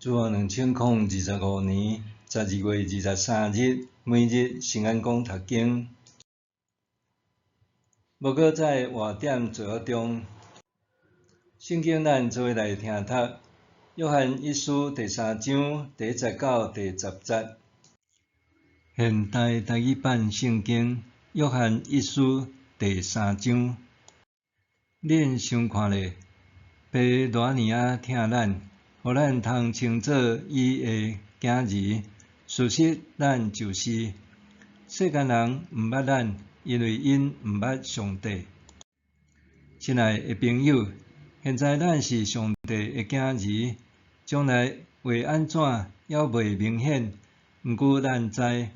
自2025年12月23日，每日圣安宫读经，无搁在活点罪恶中。圣经咱做伙来听读，约翰一书第3章第1节到第10节。现代台语版圣经，约翰一书第3章。恁想看咧，爸偌尔啊疼咱，互咱通称作伊的囝儿。事实咱就是，世间人毋捌咱，因为因毋捌上帝。亲爱的朋友，现在咱是上帝的囝儿，将来会安怎还未明显。毋过咱知，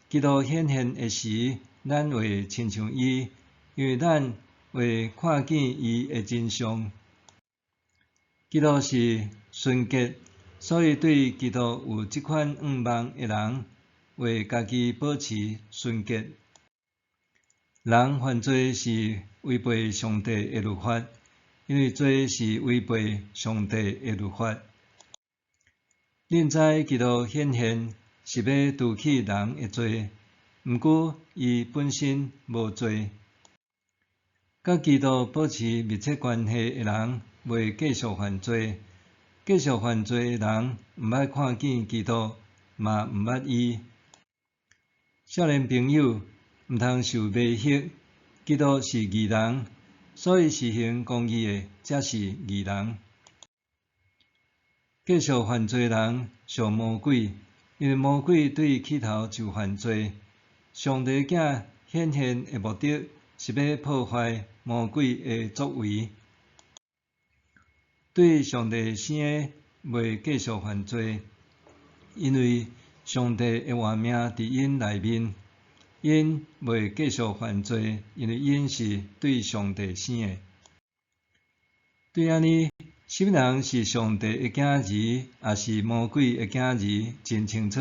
基督显现的时，咱会亲像伊，因为咱会看见伊的真相。基督是纯洁，所以对基督有即款仰望的人，为家己保持纯洁。人犯罪是违背上帝的律法，因为罪是违背上帝的律法。恁知基督显现是要除去人的罪，毋过伊本身无罪。甲基督保持密切关系的人，袂继续犯罪。继续犯罪的人，毋捌看见基督，嘛毋捌伊。少年朋友，毋通受迷惑，基督是义人，所以实行公义的才是义人。继续犯罪人属魔鬼，因为魔鬼对起头就犯罪。上帝囝显现的目的是要破坏魔鬼的作为。对上帝生的袂继续犯罪，因为上帝的活命伫因内面。因袂继续犯罪，因为因是对上帝生的。对安尼，什么人是上帝的囝儿，也是魔鬼的囝儿，真清楚。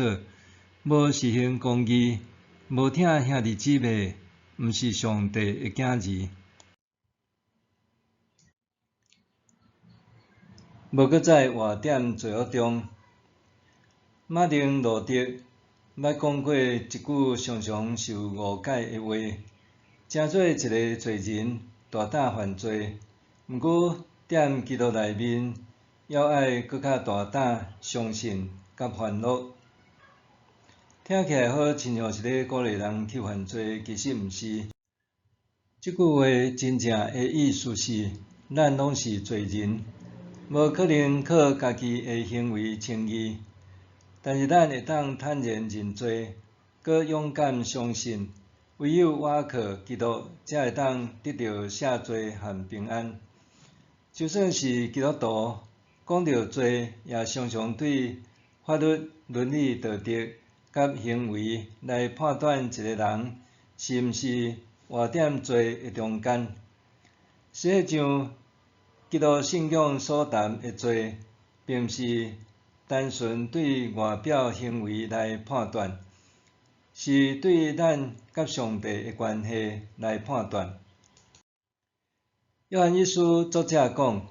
无实行公义，无疼兄弟姊妹，毋是上帝的囝儿。无搁在活点罪恶中。马丁路德捌讲过一句常常受误解的话：诚做一个罪人，大胆犯罪，毋过踮基督内面，还爱搁较大胆相信甲烦恼。听起来好亲像是咧鼓励人去犯罪，其实毋是。即句话真正的意思是，咱拢是罪人。无可能靠家己的行为称义，但是咱会当坦然认罪，搁勇敢相信，唯有倚靠基督，才会当得到赦罪和平安。就算是基督徒，讲到罪，也常常对法律、伦理、道德甲行为来判断一个人是毋是活点罪的中间。实际上，基督信仰所谈的罪，并毋是单纯对外表行为来判断，是对咱甲上帝的关系来判断。约翰一书作者讲，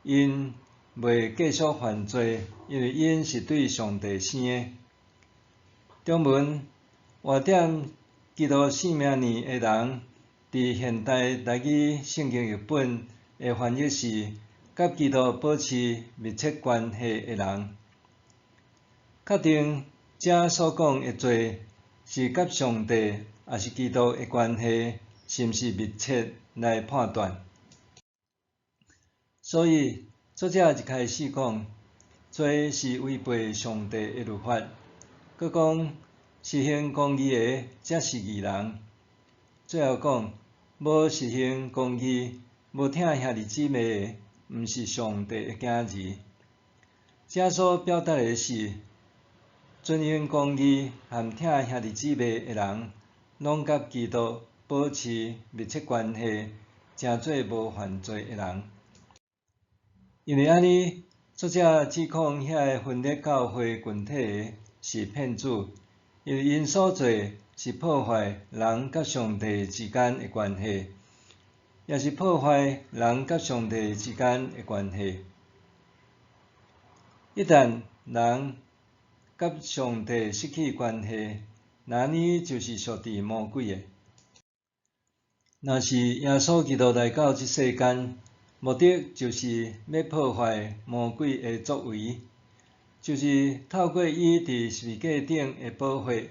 因袂继续犯罪，因为因是对上帝生的。中文活点基督生命年的人，伫现代台语圣经译本的翻译是甲基督保持密切关系的人。确定这所讲的罪是甲上帝也是基督的关系是毋是密切来判断。所以作者一开始讲，罪是违背上帝的律法，佮讲实行公义的才是义人。最后讲，无实行公义、无疼兄弟姊妹的，毋是上帝的囝儿。这所表达的是，遵行公义和疼兄弟姊妹的人，拢甲基督保持密切关系，诚做无犯罪的人。因为安尼，作者指控遐个分裂教会群体的是骗子，因为因所做是破坏人甲上帝之间的关系，也是破坏人甲上帝之间的关系。一旦人甲上帝失去关系，那呢就是属于魔鬼的。若是耶稣基督来到这世间，目的就是要破坏魔鬼的作为，就是透过伊伫十字架顶的宝血，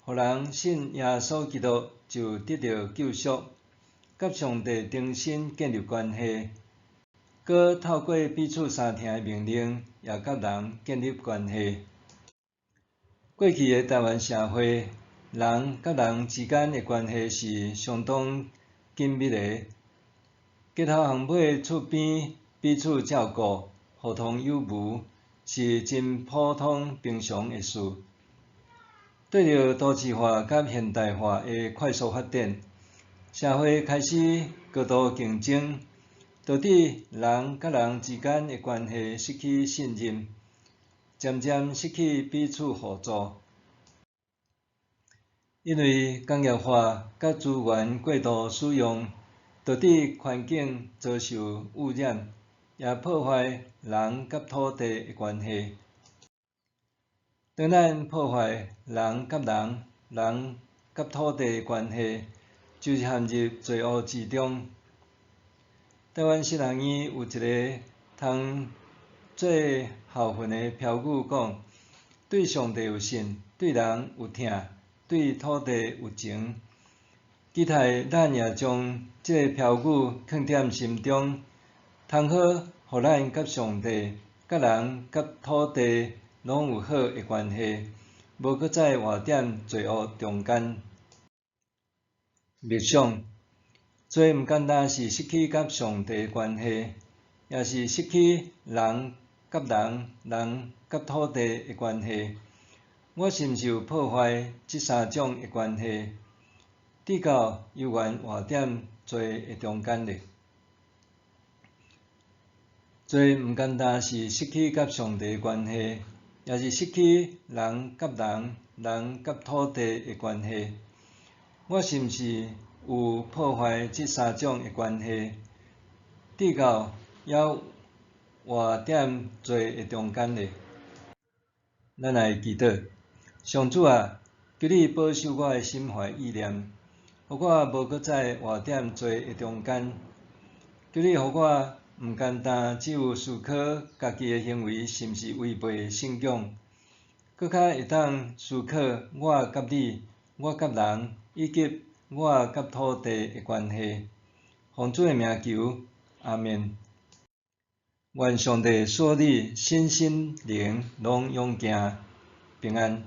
互人信耶稣基督就得到救赎，甲上帝重新建立关系，搁透过彼此相听的命令，也甲人建立关系。过去的台湾社会，人甲人之间的关系是相当紧密的，街头巷尾厝边彼此照顾，互通有无，是真普通平常的事。对着都市化甲现代化的快速发展，社会开始高度竞争，导致人甲人之间的关系失去信任，渐渐失去彼此互助。因为工业化甲资源过度使用，导致环境遭受污染，也破坏人甲土地的关系。当咱破坏人甲人、人甲土地的关系，就是陷入罪恶之中。台湾新人院有一个通做校训的标语讲：对上帝有信，对人有疼，对土地有情。期待咱也将这个标语放在心中，通好，互咱甲上帝、甲人、甲土地拢有好的关系，无搁再活踮罪恶中间。默想，做毋简单是失去甲上帝的关系，也是失去人甲人、人甲土地的关系。我是毋是有破坏这三种的关系？直到犹原活踮罪的中间咧。罪毋简单是失去甲上帝的关系，也是失去人甲人、人甲土地的关系。我是毋是有破坏这三种的关系？直到也活踮罪的中间咧。咱来祈祷，上主啊，求你保守我的心怀意念，互我无搁再活踮罪的中间。求你互我毋简单只有思考家己的行为是毋是违背圣经，搁较会当思考我甲你、我甲人以及我甲土地的关系。奉主的名求，阿们。愿上帝赐你身心灵拢勇健平安。